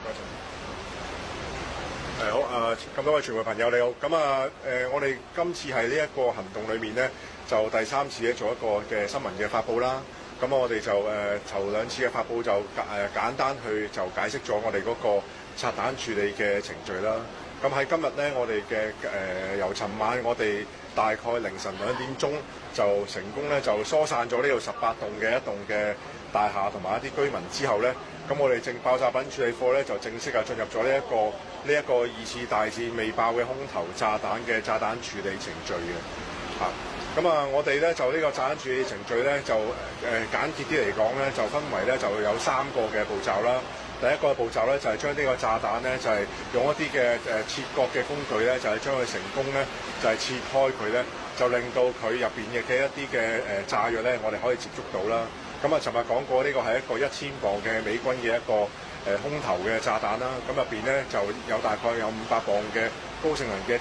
多謝。好咁多位傳媒朋友你好，咁我哋今次係呢一個行動裏面呢，就第3次咧做一個嘅新聞嘅發佈啦。咁我哋就頭2次嘅發佈就簡單去就解釋咗我哋嗰個拆彈處理嘅程序啦。咁喺今日呢，我哋嘅由尋晚我哋大概凌晨2點鐘就成功咧就疏散咗呢度18棟嘅一棟嘅大廈同埋一啲居民之後呢，咁我哋爆炸品處理課咧就正式進入咗呢一個2次大戰未爆嘅空投炸彈嘅炸彈處理程序嘅嚇。咁我哋咧就呢個炸彈處理程序咧就簡潔啲嚟講咧就分為咧就有3個嘅步驟啦。第一個步驟咧就係將呢個炸彈咧就係用一啲嘅切割嘅工具咧就係將佢成功咧就係切開佢咧，就令到佢入邊嘅一啲嘅炸藥咧我哋可以接觸到啦。咁尋日講過呢個係一個1000磅嘅美軍嘅一個空投嘅炸彈啦。咁入邊咧就有大概有500磅嘅高性能嘅